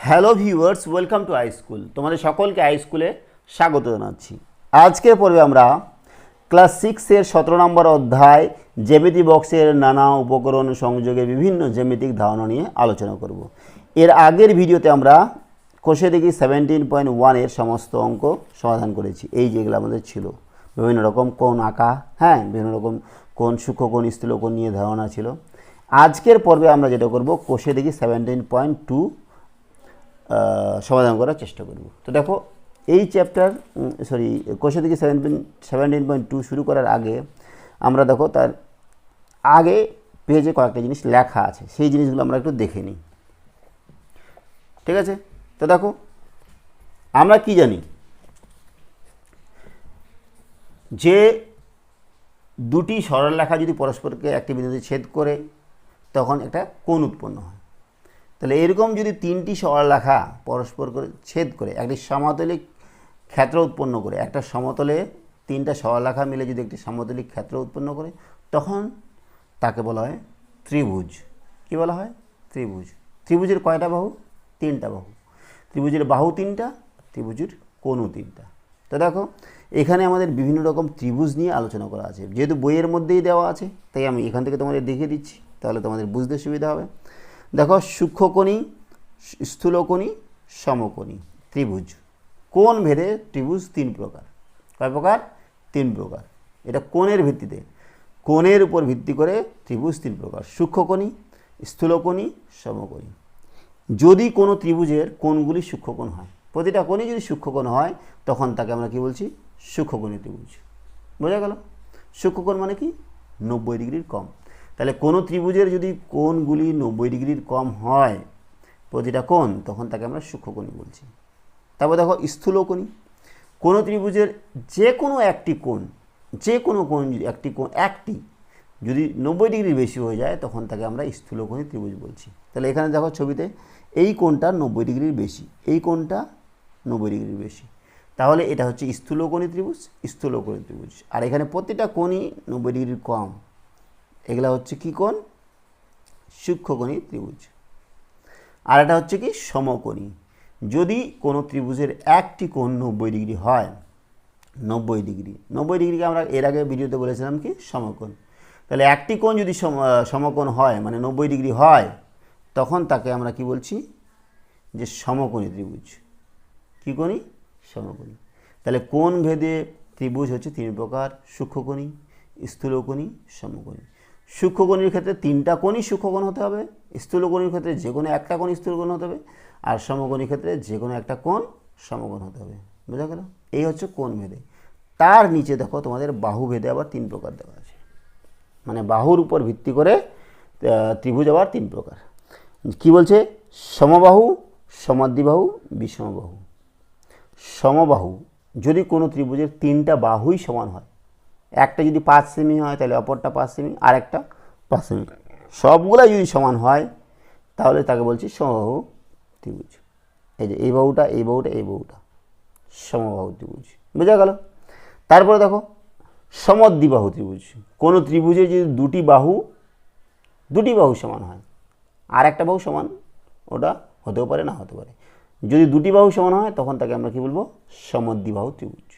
Hello viewers, welcome to I school. তোমাদের সকলকে I স্কুলে স্বাগত জানাচ্ছি। আজকের পর্বে আমরা ক্লাস 6-এর 17 নম্বর অধ্যায় জ্যামিতি বক্সের নানা উপকরণ সংযোগের বিভিন্ন জ্যামিতিক ধারণা নিয়ে আলোচনা করব। এর আগের ভিডিওতে আমরা কোষে দেখি 17.1-এর সমস্ত অঙ্ক সমাধান করেছি। এই যেগুলো আমাদের ছিল বিভিন্ন রকম কোণ আঁকা, বিভিন্ন রকম কোণ, সূক্ষ্মকোণ, স্থূলকোণ নিয়ে ধারণা ছিল। আজকের পর্বে আমরা যেটা করব, কোষে দেখি 17.2 সমাধান করার চেষ্টা করব। তো দেখো, এই চ্যাপ্টার কোষে দেখি 17.2 শুরু করার আগে আমরা দেখো তার আগে পেজে কয়েকটা জিনিস লেখা আছে, সেই জিনিসগুলো আমরা একটু দেখে নিই। ঠিক আছে? তো দেখো, আমরা কি জানি যে দুটি সরলরেখা যদি পরস্পরকে একটি বিন্দুতে ছেদ করে তখন একটা কোণ উৎপন্ন হয়। তাহলে এরকম যদি তিনটি সরলরেখা পরস্পর করে ছেদ করে একটি সমতলিক ক্ষেত্র উৎপন্ন করে, একটা সমতলে তিনটা সরলরেখা মিলে যদি একটি সমতলিক ক্ষেত্র উৎপন্ন করে, তখন তাকে বলা হয় ত্রিভুজ। কি বলা হয়? ত্রিভুজ। ত্রিভুজের কয়টা বাহু? তিনটা বাহু। ত্রিভুজের বাহু তিনটা, ত্রিভুজের কোণও তিনটা। তো দেখো, এখানে আমাদের বিভিন্ন রকম ত্রিভুজ নিয়ে আলোচনা করা আছে। যেহেতু বইয়ের মধ্যেই দেওয়া আছে, তাই আমি এখান থেকে তোমাদের দেখিয়ে দিচ্ছি, তাহলে তোমাদের বুঝতে সুবিধা হবে। দেখো, সূক্ষ্মকোণী, স্থূলকোণী, সমকোণী ত্রিভুজ। কোণ ভেদে ত্রিভুজ তিন প্রকার। কয় প্রকার? তিন প্রকার। এটা কোণের ভিত্তিতে, কোণের উপর ভিত্তি করে ত্রিভুজ তিন প্রকার: সূক্ষ্মকোণী, স্থূলকোণী, সমকোণী। যদি কোনো ত্রিভুজের কোণগুলি সূক্ষ্মকোণ হয়, প্রতিটা কোণই যদি সূক্ষ্মকোণ হয়, তখন তাকে আমরা কি বলছি? সূক্ষ্মকোণী ত্রিভুজ। বোঝা গেল? সূক্ষ্মকোণ মানে কি? 90 ডিগ্রির কম। তাহলে কোনো ত্রিভুজের যদি কোণগুলি 90 ডিগ্রির কম হয়, প্রতিটা কোণ, তখন তাকে আমরা সূক্ষ্মকোণী বলছি। তারপর দেখো, স্থূলকোণী। কোনো ত্রিভুজের যে কোনো একটি কোণ, যে কোনো কোণ একটি যদি 90 ডিগ্রির বেশি হয়ে যায়, তখন তাকে আমরা স্থূলকোণী ত্রিভুজ বলছি। তাহলে এখানে দেখো ছবিতে, এই কোণটা 90 ডিগ্রির বেশি, এই কোণটা 90 ডিগ্রির বেশি, তাহলে এটা হচ্ছে স্থূলকোণী ত্রিভুজ, স্থূলকোণী ত্রিভুজ। আর এখানে প্রতিটা কোণই 90 ডিগ্রির কম, এগুলা হচ্ছে কি কোণ? সূক্ষ্মকোণী ত্রিভুজ। আর এটা হচ্ছে কি? সমকোণী। যদি কোনো ত্রিভুজের একটি কোণ 90 ডিগ্রি হয়, 90 ডিগ্রিকে আমরা এর আগে ভিডিওতে বলেছিলাম কি? সমকোণ। তাহলে একটি কোণ যদি সমকোণ হয়, মানে 90 ডিগ্রি হয়, তখন তাকে আমরা কি বলছি? যে সমকোণী ত্রিভুজ। কি কোণী? সমকোণী। তাহলে কোণ ভেদে ত্রিভুজ হচ্ছে তিন প্রকার: সূক্ষ্মকোণী, স্থূলকোণী, সমকোণী। সূক্ষ্মকোণীর ক্ষেত্রে তিনটা কোণই সূক্ষ্মকোণ হতে হবে, স্থূলকোণীর ক্ষেত্রে যে কোনো একটা কোণ স্থূলকোণ হতে হবে, আর সমকোণীর ক্ষেত্রে যে কোনো একটা কোণ সমকোণ হতে হবে। বোঝা গেল? এই হচ্ছে কোণ ভেদে। তার নিচে দেখো, তোমাদের বাহু ভেদে আবার তিন প্রকার দেওয়া আছে। মানে বাহুর উপর ভিত্তি করে ত্রিভুজ আবার তিন প্রকার। কি বলছে? সমবাহু, সমাদ্বিবাহু, বিষমবাহু। সমবাহু, যদি কোনো ত্রিভুজের তিনটা বাহুই সমান হয়, একটা যদি 5 সেমি হয়, তাহলে অপরটা 5 সেমি, আর একটা 5 সেমি, সবগুলাই যদি সমান হয়, তাহলে তাকে বলছি সমবাহু ত্রিভুজ। এই যে এই বাহুটা, এই বাহুটা, এই বাহুটা সমবাহু ত্রিভুজ। বোঝা গেল? তারপরে দেখো, সমদ্বিবাহু ত্রিভুজ। কোনো ত্রিভুজে যদি দুটি বাহু সমান হয়, আর একটা বাহু সমান, ওটা হতেও পারে, না হতে পারে। যদি দুটি বাহু সমান হয়, তখন তাকে আমরা কি বলবো? সমদ্বিবাহু ত্রিভুজ।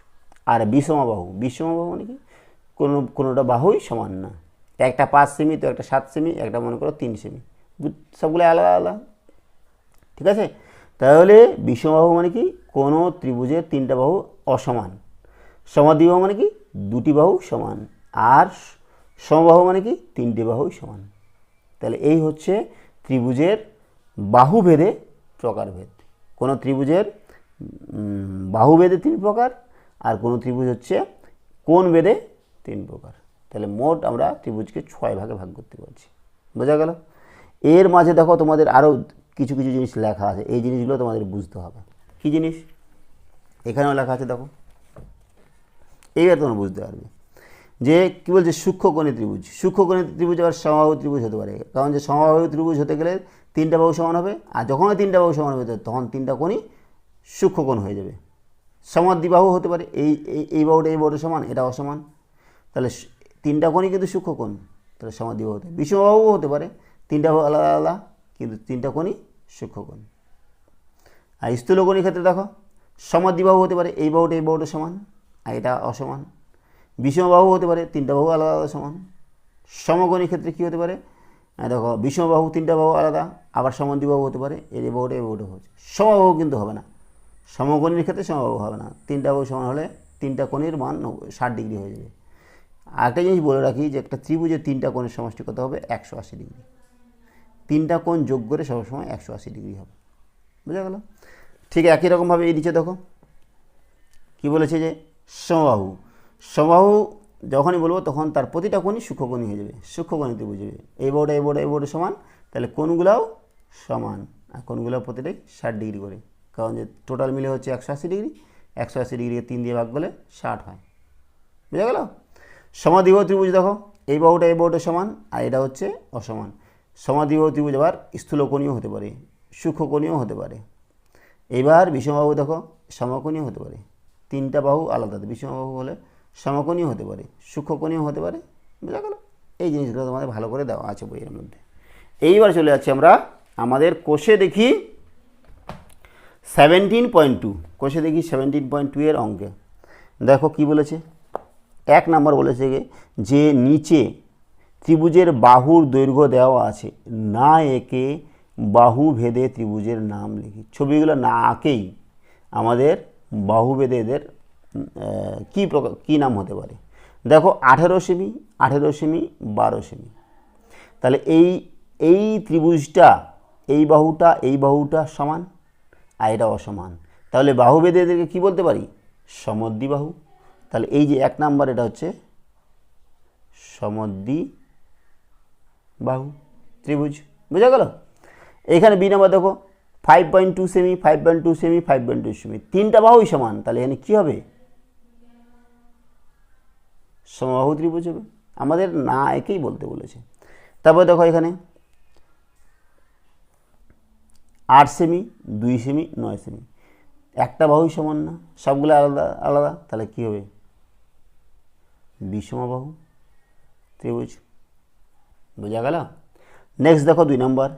আর বিষমবাহু মানে কি? কোনোটা বাহুই সমান না। একটা 5 সেমি, তো একটা 7 সেমি, একটা মনে করো 3 সেমি, সবগুলো আলাদা আলাদা। ঠিক আছে? তাহলে বিষমবাহু মানে কি? কোনো ত্রিভুজের তিনটা বাহু অসমান। সমদ্বিবাহু মানে কি? দুটি বাহু সমান। আর সমবাহু মানে কি? তিনটি বাহুই সমান। তাহলে এই হচ্ছে ত্রিভুজের বাহুভেদে প্রকারভেদ। কোনো ত্রিভুজের বাহুভেদে তিন প্রকার, আর কোনো ত্রিভুজ হচ্ছে কোণ ভেদে তিন প্রকার। তাহলে মোট আমরা ত্রিভুজকে 6 ভাগে ভাগ করতে পারছি। বোঝা গেল? এর মাঝে দেখো, তোমাদের আরও কিছু কিছু জিনিস লেখা আছে, এই জিনিসগুলো তোমাদের বুঝতে হবে। কী জিনিস? এখানেও লেখা আছে, দেখো, এইবার তোমরা বুঝতে পারবে যে কী বলছে। সূক্ষ্মকোণী ত্রিভুজ। সূক্ষ্মকোণী ত্রিভুজ আবার সমবাহু ত্রিভুজ হতে পারে, কারণ যে সমবাহু ত্রিভুজ হতে গেলে তিনটা বাহু সমান হবে, আর যখনই তিনটা বাহু সমান হবে, তখন তিনটা কোণই সূক্ষ্মকোণ হয়ে যাবে। সমদ্বিবাহু হতে পারে, এই বাহুটা এই বাহুটা সমান, এটা অসমান, তাহলে তিনটা কোণই কিন্তু সূক্ষ্মকোণ, তাহলে সমদ্বিবাহু হতে। বিষমবাহু হতে পারে, তিনটা বাহু আলাদা আলাদা, কিন্তু তিনটা কোণই সূক্ষ্মকোণ। আর স্থূলকোণীর ক্ষেত্রে দেখো সমদ্বিবাহু হতে পারে, এই বাহুটা সমান আর এটা অসমান। বিষমবাহু হতে পারে, তিনটা বাহু আলাদা আলাদা সমান। সমকোণীর ক্ষেত্রে কী হতে পারে, দেখো বিষমবাহু তিনটা বাহু আলাদা, আবার সমদ্বিবাহু হতে পারে, এই বাহুটা হচ্ছে। সমবাহু কিন্তু হবে না, সমকোণীর ক্ষেত্রে সমবাহু হবে না। তিনটা বাহু সমান হলে তিনটা কোণের মান 60 ডিগ্রি হয়ে যাবে। আরেকটা জিনিস বলে রাখি যে একটা ত্রিভুজের তিনটা কোণের সমষ্টি কত হবে, 180 ডিগ্রি। তিনটা কোণ যোগ করে সবসময় 180 ডিগ্রি হবে। বুঝা গেল? ঠিক একই রকমভাবে এই নিচে দেখো কি বলেছে যে সমবাহু যখনই বলবো তখন তার প্রতিটা কোণই সূক্ষ্মকোণী হয়ে যাবে, সূক্ষ্মকোণী ত্রিভুজ হবে। এই বাহুটা সমান, তাহলে কোণগুলাও সমান, আর কোণগুলো প্রতিটাই 60 ডিগ্রি করে, কারণ যে টোটাল মিলে হচ্ছে 180 ডিগ্রি। 180 ডিগ্রিকে 3 দিয়ে ভাগ করলে 60 হয়। বুঝা গেল? সমদ্বিবাহু ত্রিভুজ দেখো এই বাহুটা সমান আর এটা হচ্ছে অসমান। সমদ্বিবাহু ত্রিভুজ আবার স্থূলকোণীয় হতে পারে, সূক্ষ্মকোণীয় হতে পারে। এবার বিষমবাহু দেখো সমকোণীয় হতে পারে, তিনটা বাহু আলাদা, বিষমবাহু হলে সমকোণীয় হতে পারে, সূক্ষ্মকোণীয় হতে পারে। বুঝা গেল? এই জিনিসগুলো তোমাদের ভালো করে দেওয়া আছে বইয়ের মধ্যে। এইবার চলে যাচ্ছি আমরা আমাদের কোষে দেখি 17.2, কোষে দেখি 17.2 এর অঙ্কে। দেখো কি বলেছে, 1 নম্বর বলেছে যে নিচে ত্রিভুজের বাহুর দৈর্ঘ্য দেওয়া আছে, না একে বাহু ভেদে ত্রিভুজের নাম লিখি। ছবিগুলো না আঁকেই আমাদের বাহু ভেদে এদের কী নাম হতে পারে। দেখো 18 সেমি, 18 সেমি, 12 সেমি। তাহলে এই ত্রিভুজটা এই বাহুটা সমান আর এটা অসমান, তাহলে বাহু ভেদে এদেরকে কী বলতে পারি, সমদ্বিবাহু। তাহলে এই যে 1 নাম্বার এটা হচ্ছে সমদ্বিবাহু ত্রিভুজ। বুঝা গেল? এখানে বি নাম্বার দেখো 5.2 সেমি, 5.2 সেমি, 5.2 সেমি, তিনটা বাহুই সমান, তাহলে এখানে কী হবে, সমবাহু ত্রিভুজ হবে। আমাদের না একেই বলতে বলেছে। তারপরে দেখো এখানে 8 সেমি, 2 সেমি, 9 সেমি, একটা বাহুই সমান না, সবগুলো আলাদা আলাদা, তাহলে কী হবে, বিষমবাহু ত্রিভুজ। বোঝা গেল? নেক্সট দেখো 2 নম্বর,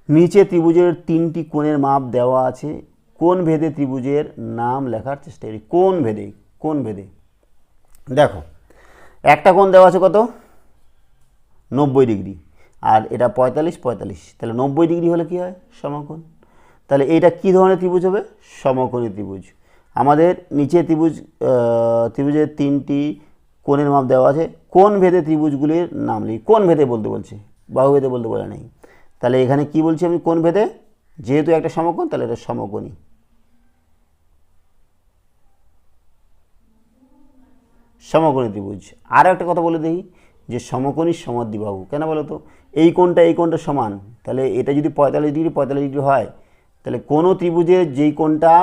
নিচে ত্রিভুজের 3টি কোণের মাপ দেওয়া আছে, কোণ ভেদে ত্রিভুজের নাম লেখার চেষ্টা করি। কোণ ভেদে দেখো একটা কোণ দেওয়া আছে কত, 90 ডিগ্রি, আর এটা 45, তাহলে 90 ডিগ্রি হলে কী হয়, সমকোণ। তাহলে এইটা কী ধরনের ত্রিভুজ হবে, সমকোণী ত্রিভুজ। আমাদের নিচে ত্রিভুজের 3টি কোণের মাপ দেওয়া আছে, কোণ ভেদে ত্রিভুজগুলির নাম লিখি। কোণ ভেদে বলতে বলছে, বাহু ভেদে বলতে বলে নেই। তাহলে এখানে কি বলছি আমি, কোণ ভেদে, যেহেতু একটা সমকোণ তাহলে এটা সমকোণী। সমকোণী ত্রিভুজ। আরও একটা কথা বলে দিই যে সমকোণী সমদ্বিবাহু। কেন বলো তো, এই কোণটা সমান, তাহলে এটা যদি 45 ডিগ্রি হয়, তাহলে কোনো ত্রিভুজের যেই কোণটা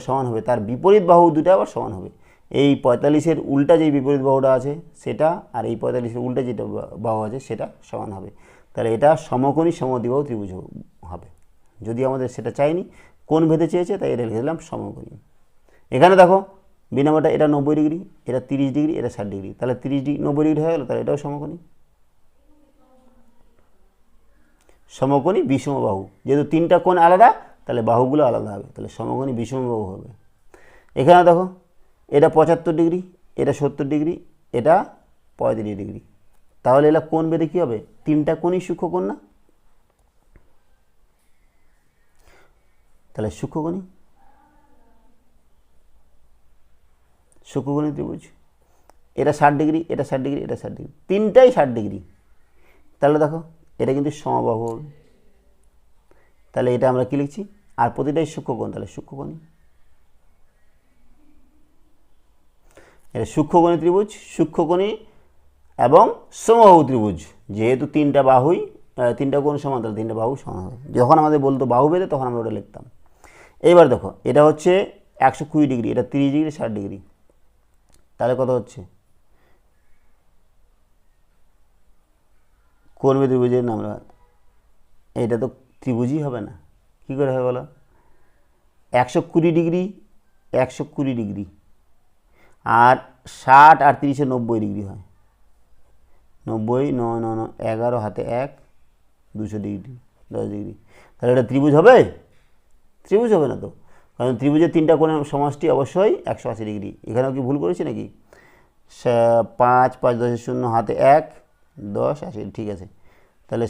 সমান হবে তার বিপরীত বাহু দুটো আবার সমান হবে। এই 45-এর উল্টা যেই বিপরীত বাহুটা আছে সেটা, আর এই 45-এর উল্টা যেটা বাহু আছে সেটা সমান হবে। তাহলে এটা সমকোণী সমদ্বিবাহু ত্রিভুজ হবে। যদি আমাদের সেটা চাইনি, কোণ ভেদে চেয়েছে, তাই এটা লিখে দিলাম সমকোণী। এখানে দেখো বি নাম্বারটা, এটা 90 ডিগ্রি, এটা 30 ডিগ্রি, এটা 60 ডিগ্রি, তাহলে 90 ডিগ্রি হয়ে গেল, তাহলে এটাও সমকোণী। সমকোণী বিষমবাহু, যেহেতু 3টা কোণ আলাদা তাহলে বাহুগুলো আলাদা হবে, তাহলে সমকোণী বিষমবাহু হবে। এখানে দেখো এটা 75 ডিগ্রি, এটা 70 ডিগ্রি, এটা 35 ডিগ্রি, তাহলে এলা কোণ ভেদে কী হবে, 3টা কোণই সূক্ষ্মকোণ না, তাহলে সূক্ষ্মকোণী ত্রিভুজ। এটা 60 ডিগ্রি, এটা 60 ডিগ্রি, এটা 60 ডিগ্রি, তিনটাই 60 ডিগ্রি, তাহলে দেখো এটা কিন্তু সমবাহু হবে। তাহলে এটা আমরা কি লিখছি, আর প্রতিটাই সূক্ষ্মকোণ, তাহলে সূক্ষ্মকোণী। এটা সূক্ষ্মকোণী ত্রিভুজ, সূক্ষ্মকোণী এবং সমবাহু ত্রিভুজ। যেহেতু 3টা কোণ সমান, তাহলে 3টা বাহু সমান হবে। যখন আমাদের বলতো বাহু ভেদে তখন আমরা ওটা লিখতাম। এবার দেখো এটা হচ্ছে 120 ডিগ্রি, এটা 30 ডিগ্রি, 60 ডিগ্রি, তাহলে কত হচ্ছে, কোণ ভেদে ত্রিভুজের নাম, এটা তো ত্রিভুজই হবে না, কী করে হবে বলো, 120 ডিগ্রি, 120 ডিগ্রি, আর 60 আর 30-এ 90 ডিগ্রি হয়, 90, 9, 9, 9, 11, হাতে 1, 200 ডিগ্রি, 10 ডিগ্রি, তাহলে এটা ত্রিভুজ হবে, ত্রিভুজ হবে না তো, কারণ ত্রিভুজের তিনটা কোণের সমষ্টি অবশ্যই 180 ডিগ্রি। এখানেও কি ভুল করেছি নাকি? 5 5 10 0 হাতে 1 10 80, ঠিক আছে। তাহলে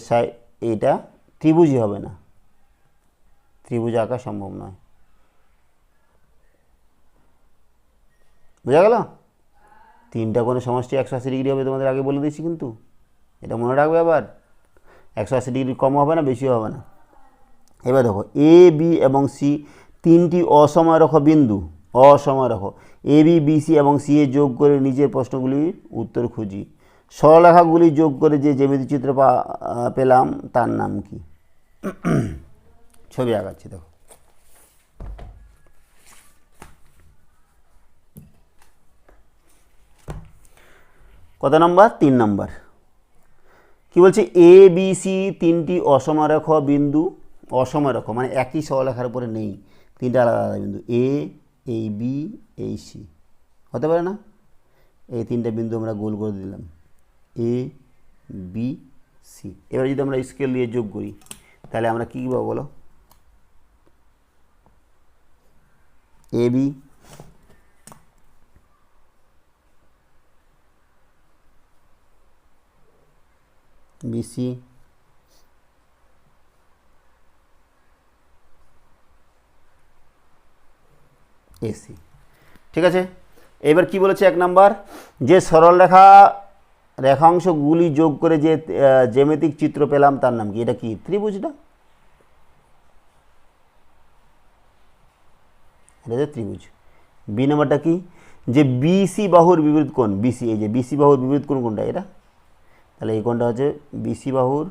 এইটা ত্রিভুজই হবে না, ত্রিভুজ আঁকা সম্ভব নয়। বোঝা গেল? তিনটা কোণের সমষ্টি 180 ডিগ্রি হবে, তোমাদের আগে বলে দিয়েছি, কিন্তু এটা মনে রাখবে। আবার 180 ডিগ্রি কম হবে না, বেশি হবে না। এবার দেখো এ বি এবং সি তিনটি অসমরেখ বিন্দু, অসমরেখ এ বি বি সি এবং সি এ যোগ করে নিচের প্রশ্নগুলির উত্তর খুঁজি। সরলরেখাগুলি যোগ করে যে জ্যামিতি চিত্র পেলাম তার নাম কি? ছবি আঁকাচ্ছি, দেখো। কত নম্বর? 3 নম্বর। কি বলছে? এ বি সি তিনটি অসমরেখ বিন্দু, অসমরেখ মানে একই সরলরেখার উপরে নেই, তিনটা আলাদা আলাদা বিন্দু, এ, এই বি, এই সি, হতে পারে না? এই তিনটা বিন্দু আমরা গোল করে দিলাম, এ বি সি। এবার যদি আমরা স্কেল দিয়ে যোগ করি তাহলে আমরা কী পাবো বলো? এ বি বিসি এসি, ঠিক আছে। এবার কি বলেছে? 1 নাম্বার, যে সরলরেখা রেখাংশগুলি যোগ করে যে জ্যামিতিক চিত্র পেলাম তার নাম কি? এটা কি? ত্রিভুজ না? এটা হচ্ছে ত্রিভুজ। বি নাম্বারটা কি? যে বিসি বাহুর বিপরীত কোণ, বিসি, এই যে বিসি বাহুর বিপরীত কোণ কোনটা? এটা। তাহলে এই কোণটা হচ্ছে বিসি বাহুর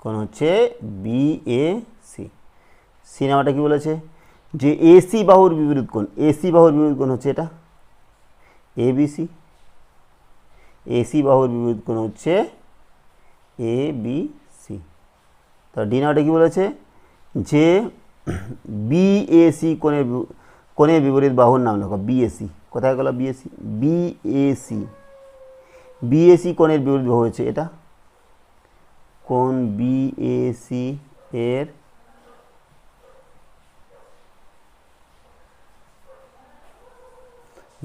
কোণ হচ্ছে বিএসি। সি নাম্বারটা কি বলেছে? যে এসি বাহুর বিপরীত কোণ, এসি বাহুর বিপরীত কোণ হচ্ছে এটা এবিসি, এসি বাহুর বিপরীত কোণ হচ্ছে এবিসি। তো ডি নাম্বারটা কি বলেছে? যে বিএসি কোণের বিপরীত বাহুর নাম লেখো, বিএসি। কোথায় গেল বিএসি? বিএসি, বিএসি কোণের বিপরীত বাহু হচ্ছে এটা, কোণ বিএসি এর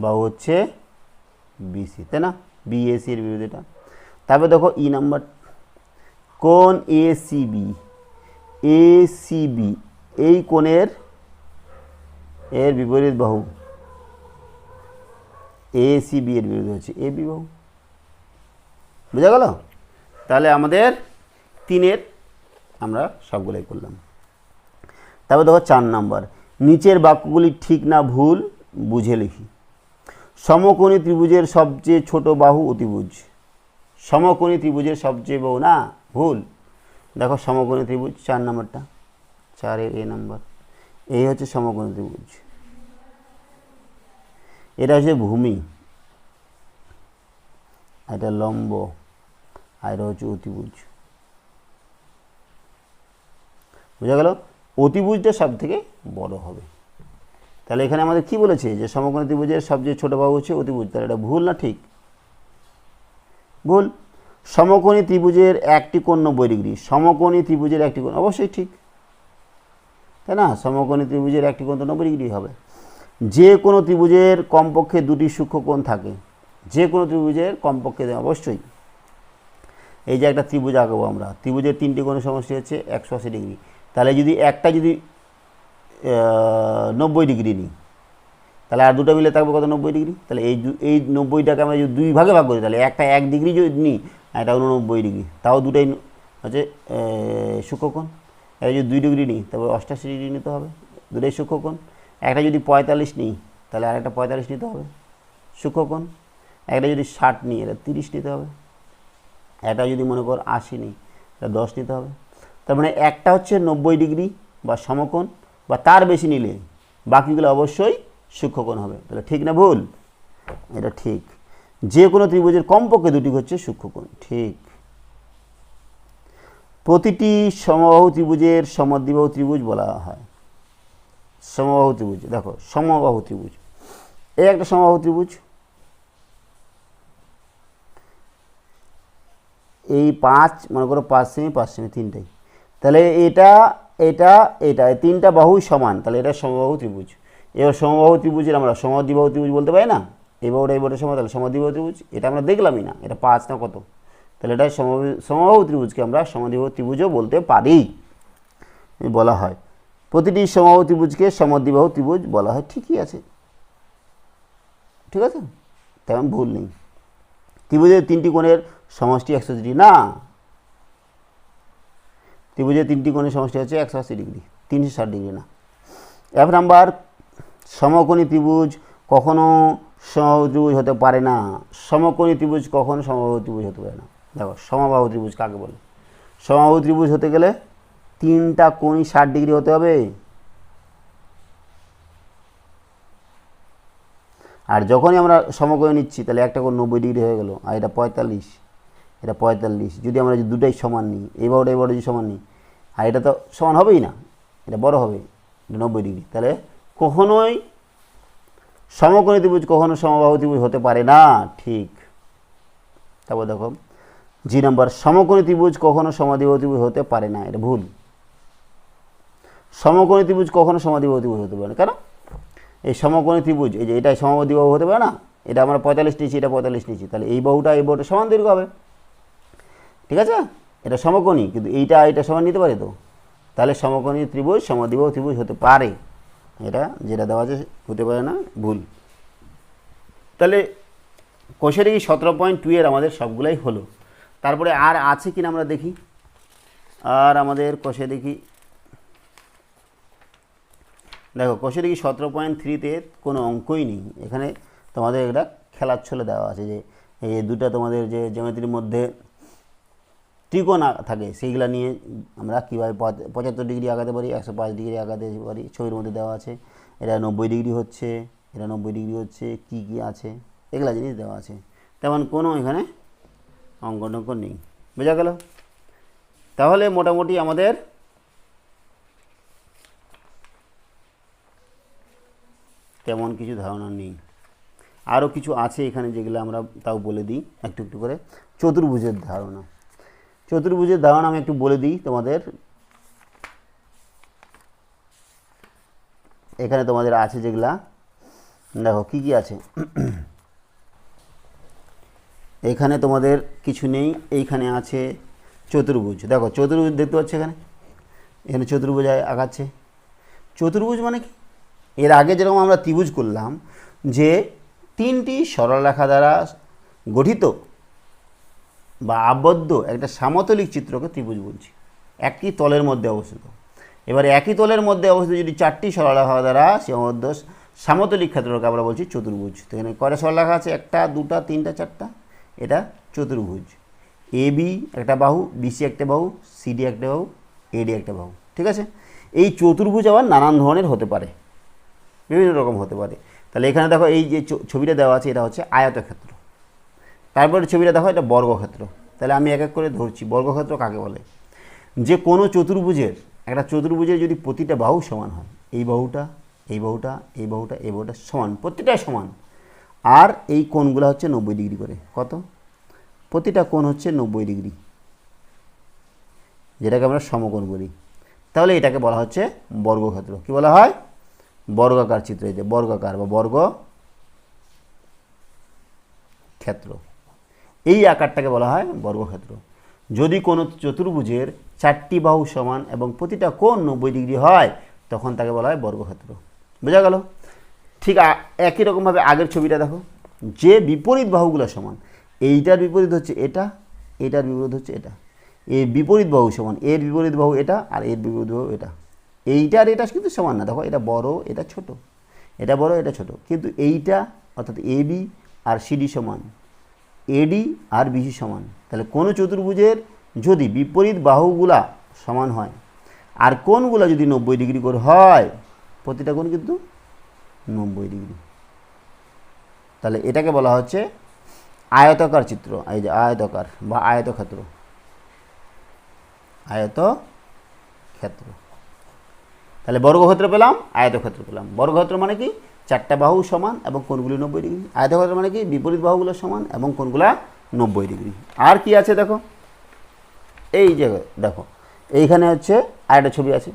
বাহু হচ্ছে বিসি, তাই না? বিএসি এর বিপরীত এটা। তারপরে দেখো ই নাম্বার, কোণ এসিবি, এসিবি এই কোণের এর বিপরীত বাহু, এসিবি এর বিপরীত হচ্ছে এবি বাহু। বোঝা গেল? তাহলে আমাদের 3-এর আমরা সবগুলোই করলাম। তারপর দেখো 4 নাম্বার, নিচের বাক্যগুলি ঠিক না ভুল বুঝে লিখি। সমকোণী ত্রিভুজের সবচেয়ে ছোট বাহু অতিভুজ। সমকোণী ত্রিভুজের সবচেয়ে বাহু না, ভুল। দেখো সমকোণী ত্রিভুজ 4 নাম্বারটা, 4-এর এ নাম্বার, এই হচ্ছে সমকোণী ত্রিভুজ। এটা হচ্ছে ভূমি, এটা লম্ব, আর এটা হচ্ছে অতিভুজ। বোঝা গেল? অতিভুজটা সব থেকে বড় হবে। তাহলে এখানে আমাদের কি বলেছে? যে সমকোণী ত্রিভুজের সবচেয়ে ছোট বাহু হচ্ছে অতিভুজ। তাহলে এটা ভুল না ঠিক? ভুল। সমকোণী ত্রিভুজের একটি কোণ 90 ডিগ্রি, সমকোণী ত্রিভুজের একটি কোণ অবশ্যই ঠিক, তাই না? সমকোণী ত্রিভুজের একটি কোণ তো 90 ডিগ্রি হবে। যে কোনো ত্রিভুজের কমপক্ষে 2টি সূক্ষ্ম কোণ থাকে, যে কোনো ত্রিভুজের কমপক্ষে, অবশ্যই। এই যে একটা ত্রিভুজ আঁকাবো আমরা, ত্রিভুজের 3টি কোণের সমষ্টি হচ্ছে 180 ডিগ্রি। তাহলে যদি একটা যদি 90 ডিগ্রি নিই, তাহলে আর দুটো মিলে থাকবে কত? 90 ডিগ্রি। তাহলে এই 90টাকে আমরা যদি 2 ভাগে ভাগ করি, তাহলে একটা 1 ডিগ্রি যদি নিই, এটা 89 ডিগ্রি, তাও দুটাই হচ্ছে সূক্ষ্মকোণ। এটা যদি 2 ডিগ্রি নিই, তবে 88 ডিগ্রি নিতে হবে, দুটাই সূক্ষ্মকোণ। একটা যদি 45 নিই, তাহলে আরেকটা 45 নিতে হবে, সূক্ষ্মকোণ। একটা যদি 60 নিই, এটা 30 নিতে হবে। এটা যদি মনে কর 80 নিই, এটা 10 নিতে হবে। তার মানে একটা হচ্ছে 90 ডিগ্রি বা সমকোণ, বা তার বেশি নিলে বাকিগুলো অবশ্যই সূক্ষ্মকোণ হবে। তাহলে ঠিক না ভুল? এটা ঠিক। যে কোনো ত্রিভুজের কমপক্ষে 2টি হচ্ছে সূক্ষ্মকোণ, ঠিক। প্রতিটি সমবাহু ত্রিভুজের সমদ্বিবাহু ত্রিভুজ বলা হয়। সমবাহু ত্রিভুজ, দেখো সমবাহু ত্রিভুজ, এই একটা সমবাহু ত্রিভুজ, এই 5 মনে করো 5 সেমি 5 সেমি তিনটাই, তাহলে এটা এটা এটা এই তিনটা বাহু সমান, তাহলে এটা সমবাহু ত্রিভুজ। এবার সমবাহু ত্রিভুজের আমরা সমদ্বিবাহু ত্রিভুজ বলতে পারি না, এই বাহুটা এই বাহুটা সমান, তাহলে সমদ্বিবাহু ত্রিভুজ। এটা আমরা দেখলামই না, এটা 5 না কত, তাহলে এটা সমবাহু ত্রিভুজকে আমরা সমদ্বিবাহু ত্রিভুজও বলতে পারি, বলা হয়। প্রতিটি সমবাহু ত্রিভুজকে সমদ্বিবাহু ত্রিভুজ বলা হয়, ঠিকই আছে, ঠিক আছে, তেমন ভুল নেই। ত্রিভুজের তিনটি কোণের সমষ্টি 180 ডিগ্রি না, ত্রিভুজের তিনটি কোণের সমষ্টি হচ্ছে 180 ডিগ্রি, 360 ডিগ্রি না। 1 নাম্বার, সমকোণী ত্রিভুজ কখনো সমবাহু ত্রিভুজ হতে পারে না। সমকোণী ত্রিভুজ কখনো সমবাহু ত্রিভুজ হতে পারে না। দেখো সমবাহু ত্রিভুজ কাকে বলে? সমবাহু ত্রিভুজ হতে গেলে তিনটা কোণই 60 ডিগ্রি হতে হবে, আর যখনই আমরা সমকোণে নিচ্ছি তাহলে একটা কোণ 90 ডিগ্রি হয়ে গেল, আর এটা 45, এটা 45। যদি আমরা যদি দুটাই সমান নিই, এই বাহুটা যদি সমান নিই, আর এটা তো সমান হবেই না, এটা বড় হবে, এটা 90 ডিগ্রি, তাহলে কখনোই সমকোণী ত্রিভুজ কখনো সমবাহু ত্রিভুজ হতে পারে না, ঠিক। তারপর দেখো জি নাম্বার, সমকোণী ত্রিভুজ কখনো সমদ্বিবাহু ত্রিভুজ হতে পারে না, এটা ভুল। সমকোণী ত্রিভুজ কখনো সমদ্বিবাহু ত্রিভুজ হতে পারে না, কেন? এই সমকোণী ত্রিভুজ, এই যে এটা সমদ্বিবাহু হতে পারে না, এটা আমরা 45 নিয়েছি, এটা 45 নিয়েছি, তাহলে এই বাহুটা সমান দৈর্ঘ্য হবে, ঠিক আছে, এটা সমকোণী, কিন্তু এইটা সমান নিতে পারে তো, তাহলে সমকোণী ত্রিভুজ সমদ্বিবাহু ত্রিভুজ হতে পারে, এটা যেটা দেওয়া আছে হতে পারে না, ভুল। তাহলে কোষে দেখি 17.2 এর আমাদের সবগুলাই হলো। তারপরে আর আছে কিনা আমরা দেখি, আর আমাদের কোষে দেখি, দেখো কোষে দেখি 17.3-তে কোনো অঙ্কই নেই, এখানে তোমাদের এটা খেলার ছলে দেওয়া আছে, যে এই দুটা তোমাদের যে জ্যামিতির মধ্যে ত্রিকোণ থাকে সেইগুলো নিয়ে আমরা কীভাবে 75 ডিগ্রি আগাতে পারি, 105 ডিগ্রি আগাতে পারি, ছবির মধ্যে দেওয়া আছে। এটা 90 ডিগ্রি হচ্ছে, এটা 90 ডিগ্রি হচ্ছে, কি কি আছে এগুলা জিনিস দেওয়া আছে, তেমন কোনো এখানে অঙ্ক টঙ্ক নেই, বোঝা গেল? তাহলে মোটামুটি আমাদের তেমন কিছু ধারণা নেই, আরও কিছু আছে এখানে যেগুলো আমরা তাও বলে দিই একটু একটু করে। চতুর্ভুজের ধারণা, চতুর্ভুজের ধারণা আমি একটু বলে দিই তোমাদের। এখানে তোমাদের আছে যেগুলা, দেখো কি কি আছে, এখানে তোমাদের কিছু নেই, এইখানে আছে চতুর্ভুজ। দেখো চতুর্ভুজ দেখতে পাচ্ছ, এখানে চতুর্ভুজ আগাচ্ছে। চতুর্ভুজ মানে কি? এর আগে যেরকম আমরা ত্রিভুজ করলাম, যে তিনটি সরলরেখা দ্বারা গঠিত বা আবদ্ধ একটা সমতলিক চিত্রকে ত্রিভুজ বলছি, একই তলের মধ্যে অবস্থিত। এবারে একই তলের মধ্যে অবস্থিত যদি চারটি সরলরেখা দ্বারা সীমাবদ্ধ সমতলিক ক্ষেত্রকে আমরা বলছি চতুর্ভুজ। তো এখানে কয়টা সরলরেখা আছে? একটা, দুটা, তিনটা, চারটা, এটা চতুর্ভুজ। এ বি একটা বাহু, বিসি একটা বাহু, সিডি একটা বাহু, এডি একটা বাহু, ঠিক আছে। এই চতুর্ভুজ আবার নানান ধরনের হতে পারে, বিভিন্ন রকম হতে পারে। তাহলে এখানে দেখো এই যে ছবিটা দেওয়া আছে, এটা হচ্ছে আয়তক্ষেত্র। তারপরে ছবিটা দেখো, এটা বর্গক্ষেত্র। তাহলে আমি এক এক করে ধরছি, বর্গক্ষেত্র কাকে বলে? যে কোনো চতুর্ভুজের, একটা চতুর্ভুজের যদি প্রতিটা বাহু সমান হয়, এই বাহুটা, এই বাহুটা, এই বাহুটা, এই বাহুটা সমান, প্রতিটাই সমান, আর এই কোণগুলো হচ্ছে 90 ডিগ্রি করে, কত? প্রতিটা কোণ হচ্ছে 90 ডিগ্রি, যেটাকে আমরা সমকোণ বলি, তাহলে এটাকে বলা হচ্ছে বর্গক্ষেত্র। কি বলা হয়? বর্গাকার চিত্র, এই যে বর্গাকার বা বর্গ ক্ষেত্র, এই আকারটাকে বলা হয় বর্গক্ষেত্র। যদি কোনো চতুর্ভুজের চারটি বাহু সমান এবং প্রতিটা কোণ 90 ডিগ্রি হয়, তখন তাকে বলা হয় বর্গক্ষেত্র। বোঝা গেল? ঠিক একই রকমভাবে আগের ছবিটা দেখো, যে বিপরীত বাহুগুলো সমান, এইটার বিপরীত হচ্ছে এটা, এটার বিপরীত হচ্ছে এটা, এর বিপরীত বাহু সমান, এর বিপরীত বাহু এটা, আর এর বিপরীত বাহু এটা, এইটার এটা কিন্তু সমান না। দেখো এটা বড়, এটা ছোট, এটা বড়, এটা ছোট, কিন্তু এইটা অর্থাৎ এ বি আর সিডি সমান, এডি আর বিসি সমান। তাহলে কোনো চতুর্ভুজের যদি বিপরীত বাহুগুলা সমান হয় আর কোণগুলো যদি 90 ডিগ্রি করে হয়, প্রতিটা কোণ কিন্তু 90 ডিগ্রি, তাহলে এটাকে বলা হচ্ছে আয়তাকার চিত্র। এই যে আয়তাকার বা আয়তক্ষেত্র, আয়তক্ষেত্র। তাহলে বর্গক্ষেত্র পেলাম, আয়তক্ষেত্র পেলাম। বর্গক্ষেত্র মানে কি? চারটা বাহু সমান এবং কোণগুলি 90 ডিগ্রি। আয়তক্ষেত্র মানে কি? বিপরীত বাহুগুলো সমান এবং কোণগুলা 90 ডিগ্রি। আর কি আছে দেখো, এই যে দেখো এইখানে হচ্ছে আরেকটা ছবি আছে,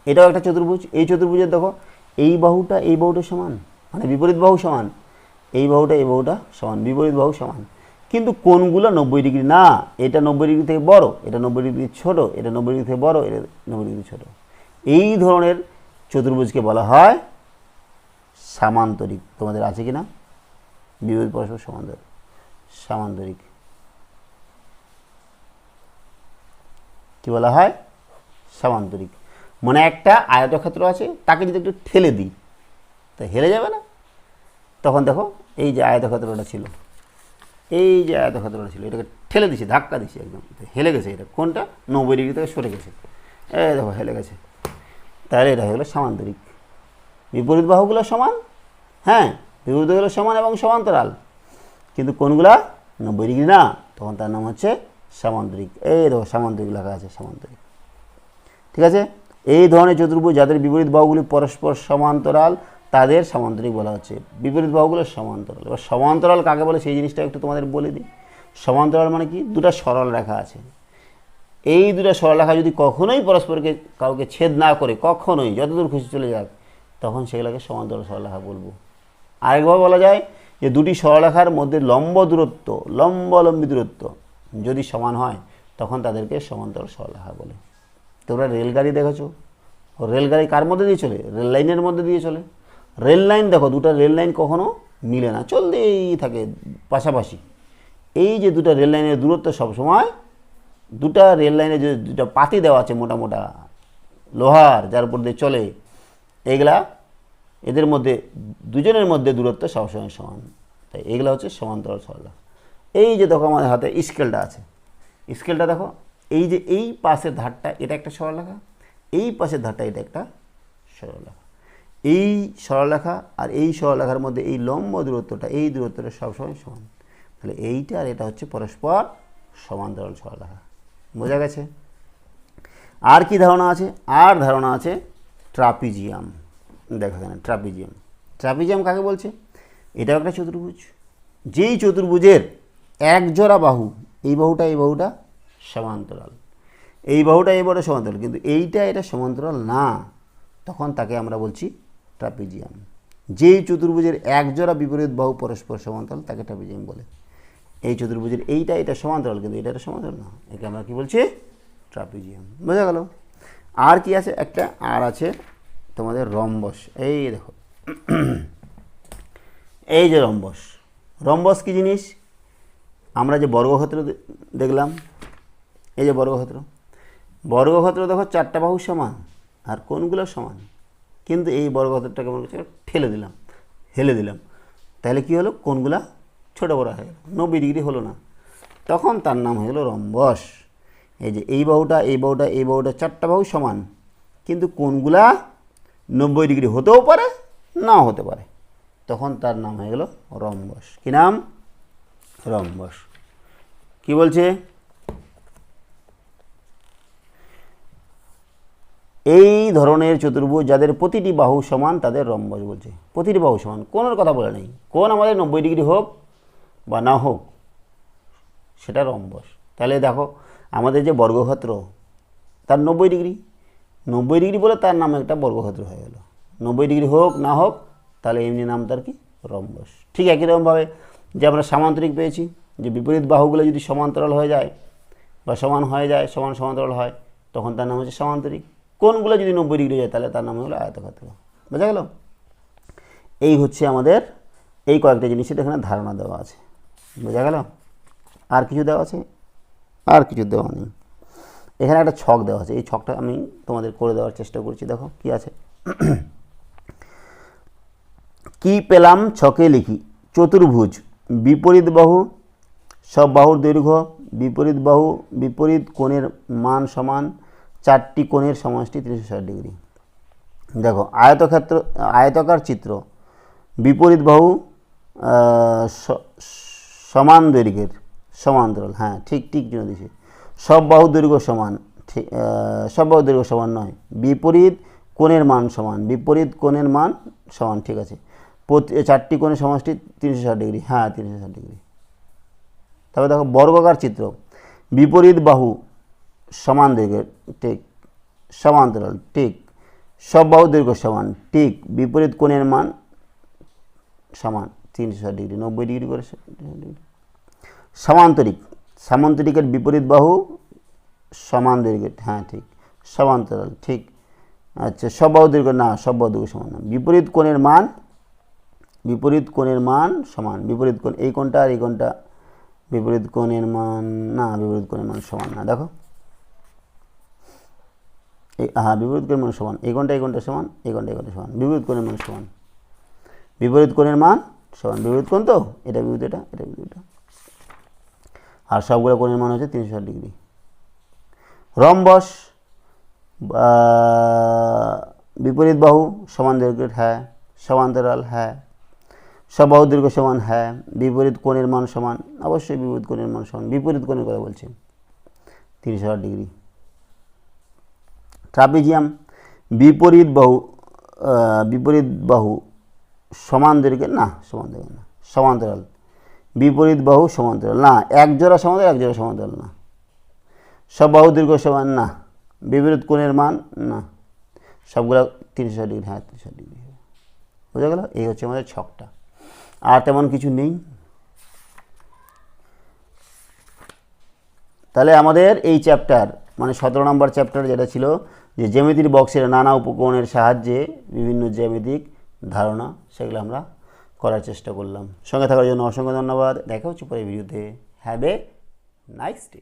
এটাও একটা চতুর্ভুজ। এই চতুর্ভুজের দেখো এই বাহুটা সমান, মানে বিপরীত বাহু সমান, এই বাহুটা সমান, বিপরীত বাহু সমান, কিন্তু কোণগুলো 90 ডিগ্রি না। এটা 90 ডিগ্রি থেকে বড়, এটা 90 ডিগ্রি ছোট, এটা 90 ডিগ্রি থেকে বড়, এটা 90 ডিগ্রি ছোট। এই ধরনের চতুর্ভুজকে বলা হয় সামান্তরিক। তোমাদের আছে কি না? বিপরীত পরস্পর সমান্তরাল, সামান্তরিক। কি বলা হয়? সামান্তরিক। মানে একটা আয়তক্ষেত্র আছে, তাকে যদি একটু ঠেলে দিই তা হেলে যাবে না? তখন দেখো এই যে আয়তক্ষেত্রটা ছিল, এটাকে ঠেলে দিছি, ধাক্কা দিছি, একদম হেলে গেছে। এটা কোনটা? 90 ডিগ্রি থেকে সরে গেছে, এই দেখো হেলে গেছে। তাহলে এটা হয়ে গেলো সামান্তরিক। বিপরীত বাহুগুলো সমান, হ্যাঁ, বিপরীত বাহুগুলো সমান এবং সমান্তরাল, কিন্তু কোনগুলা 90 ডিগ্রি না, তখন তার নাম হচ্ছে সামান্তরিক। এই দেখো সামান্তরিক লেখা আছে, সামান্তরিক। ঠিক আছে? এই ধরনের চতুর্ভুজ যাদের বিপরীত বাহুগুলি পরস্পর সমান্তরাল তাদের সামান্তরিক বলা হচ্ছে। বিপরীত বাহুগুলো সমান্তরাল। এবার সমান্তরাল কাকে বলে সেই জিনিসটা একটু তোমাদের বলে দিই। সমান্তরাল মানে কি? দুটো সরল রেখা আছে, এই দুটো সরল রেখা যদি কখনোই পরস্পরকে কাউকে ছেদ না করে, কখনোই যতদূর খুশি চলে যাক, তখন সেগুলোকে সমান্তরাল সরলরেখা বলবো। আরেকভাবে বলা যায় যে দুটি সরলরেখার মধ্যে লম্বলম্বী দূরত্ব যদি সমান হয়, তখন তাদেরকে সমান্তরাল সরলরেখা বলে। তোমরা রেলগাড়ি দেখেছো, রেলগাড়ি কার মধ্যে দিয়ে চলে? রেল লাইনের মধ্যে দিয়ে চলে। রেল লাইন দেখো, দুটো রেল লাইন কখনো মিলে না, চলতেই থাকে পাশাপাশি। এই যে দুটো রেল লাইনের দূরত্ব সবসময়, দুটা রেল লাইনে যে দুটা পাতি দেওয়া আছে মোটা মোটা লোহার, যার উপর দিয়ে চলে, এগুলা এদের মধ্যে দুজনের মধ্যে দূরত্ব সবসময় সমান, তাই এগুলো হচ্ছে সমান্তরাল সরলরেখা। এই যে দেখো আমাদের হাতে স্কেলটা আছে, স্কেলটা দেখো, এই যে এই পাশের ধারটা এটা একটা সরলরেখা, এই পাশের ধারটা এটা একটা সরলরেখা। এই সরলরেখা আর এই সরলরেখার মধ্যে এই লম্ব দূরত্বটা, এই দূরত্বটা সবসময় সমান। তাহলে এইটা আর এটা হচ্ছে পরস্পর সমান্তরাল সরলরেখা। বোঝা গেছে? আর কি ধারণা আছে? আর ধারণা আছে ট্রাপিজিয়াম। দেখো এখানে ট্রাপিজিয়াম। ট্রাপিজিয়াম কাকে বলছে? এটাও একটা চতুর্ভুজ, যেই চতুর্ভুজের এক জোড়া বাহু, এই বাহুটা সমান্তরাল, এই বাহুটা সমান্তরাল, কিন্তু এইটা এটা সমান্তরাল না, তখন তাকে আমরা বলছি ট্রাপিজিয়াম। যেই চতুর্ভুজের এক জোড়া বিপরীত বাহু পরস্পর সমান্তরাল তাকে ট্রাপিজিয়াম বলে। এই চতুর্ভুজের এটা সমান্তরাল, কিন্তু এটা সমান্তরাল না, একে আমরা কি বলছি? ট্রাপিজিয়াম। বোঝা গেল? আর কি আছে? একটা আর আছে তোমাদের রম্বস। এই দেখো, এই যে রম্বস। রম্বস কি জিনিস? আমরা যে বর্গক্ষেত্র দেখলাম, এই যে বর্গক্ষেত্র দেখো চারটা বাহু সমান আর কোণগুলো সমান, কিন্তু এই বর্গক্ষেত্রটাকে মনে করছে হেলে দিলাম, তাহলে কি হলো? কোণগুলা ছোটো বড়ো হয়ে গেল, 90 ডিগ্রি হলো না, তখন তার নাম হয়ে গেল রম্বস। এই যে এই বাহুটা চারটা বাহু সমান, কিন্তু কোণগুলা 90 ডিগ্রি হতেও পারে, নাও হতে পারে, তখন তার নাম হয়ে গেল রম্বস। কি নাম? রম্বস। কি বলছে? এই ধরনের চতুর্ভুজ যাদের প্রতিটি বাহু সমান তাদের রম্বস বলছে। প্রতিটি বাহু সমান, কোণের কথা বলে নেই। কোণ আমাদের 90 ডিগ্রি হোক বা না হোক, সেটা রম্বস। তাহলে দেখো আমাদের যে বর্গক্ষেত্র, তার 90 ডিগ্রি বলে তার নাম একটা বর্গক্ষেত্র হয়ে গেল। 90 ডিগ্রি হোক না হোক, তাহলে এমনি নাম তার কি? রম্বস। ঠিক একই রকমভাবে যে আমরা সামান্তরিক পেয়েছি, যে বিপরীত বাহুগুলো যদি সমান্তরাল হয়ে যায় বা সমান হয়ে যায়, সমান্তরাল হয়, তখন তার নাম হচ্ছে সামান্তরিক। কোণগুলো যদি 90 ডিগ্রি যায়, তাহলে তার নাম হলো আয়তক্ষেত্র। বোঝা গেল? এই হচ্ছে আমাদের এই কয়েকটা জিনিসের এখানে ধারণা দেওয়া আছে। বোঝা গেল? আর কিছু দেওয়া আছে? আর কিছু দেওয়া নেই। এখানে একটা ছক দেওয়া আছে, এই ছকটা আমি তোমাদের করে দেওয়ার চেষ্টা করছি। দেখো কি আছে। কি পেলাম ছকে লিখি। চতুর্ভুজ, বিপরীত বাহু, সব বাহুর দৈর্ঘ্য, বিপরীত কোণের মান সমান, চারটি কোণের সমষ্টি 360 ডিগ্রি। দেখো আয়তাকার চিত্র, বিপরীত বাহু সমান দৈর্ঘ্যের, সমান্তরাল। হ্যাঁ, ঠিক জন্য দিয়েছে। সব বাহু দৈর্ঘ্য সমান, ঠিক, সব বাহু দৈর্ঘ্য সমান নয়। বিপরীত কোণের মান সমান, ঠিক আছে। চারটি কোণের সমষ্টি 360 ডিগ্রি। হ্যাঁ, 360 ডিগ্রি। তবে দেখো বর্গাকার চিত্র, বিপরীত বাহু সমান দৈর্ঘ্যের, ঠিক। সমান্তরাল, ঠিক। সব বাহু দৈর্ঘ্য সমান, ঠিক। বিপরীত কোণের মান সমান 360 ডিগ্রি, 90 ডিগ্রি করে। সামান্তরিক, সামান্তরিকের বিপরীত বাহু সমান দৈর্ঘ্যের, হ্যাঁ ঠিক। সমান্তরাল, ঠিক। আচ্ছা, সব বাহু দৈর্ঘ্য না, সব বাহু দৈর্ঘ্য সমান না। বিপরীত কোণের মান, বিপরীত কোণের মান সমান। বিপরীত কোণ, এই কোণটা আর এই কোণটা বিপরীত কোণের মান না, বিপরীত কোণের মান সমান না। দেখো, হ্যাঁ বিপরীত কোণের মান সমান। এই কোণটা এই কোণটা সমান, এই কোণটা এই কোণটা সমান। বিপরীত কোণের মান সমান, বিপরীত কোণের মান সমান। বিপরীত কোণ তো, এটা বিপরীত, এটা এটা বিপরীত। আর সবগুলো কোণের মান হচ্ছে 360 ডিগ্রি। রম্বস বিপরীত বাহু সমান দৈর্ঘ্যের, হ্যাঁ। সমান্তরাল, হ্যাঁ। সব বাহু দৈর্ঘ্য সমান, হ্যাঁ। বিপরীত কোণের মান সমান, অবশ্যই বিপরীত কোণের মান সমান। বিপরীত কোণের কথা বলছেন, 360 ডিগ্রি। ট্রাপিজিয়াম বিপরীত বাহু সমান দৈর্ঘ্যের, না সমান দৈর্ঘ্য না। সমান্তরাল, বিপরীত বাহু সমান্তরাল, না। এক জোড়া সমান্তরাল, এক জোড়া সমান্তরাল, না। সব বাহু দৈর্ঘ্য সমান, না। বিপরীত কোণের মান, না। সবগুলো 360 ডিগ্রি, হ্যাঁ 360 ডিগ্রি। বোঝা গেল? এই হচ্ছে আমাদের ছকটা, আর তেমন কিছু নেই। তাহলে আমাদের এই চ্যাপ্টার, মানে 17 নম্বর চ্যাপ্টার যেটা ছিল, যে জ্যামিতির বক্সের নানা উপকরণের সাহায্যে বিভিন্ন জ্যামিতিক ধারণা, সেগুলো আমরা করার চেষ্টা করলাম। সঙ্গে থাকার জন্য অসংখ্য ধন্যবাদ। দেখা হচ্ছে পরের ভিডিওতে। Have a nice day.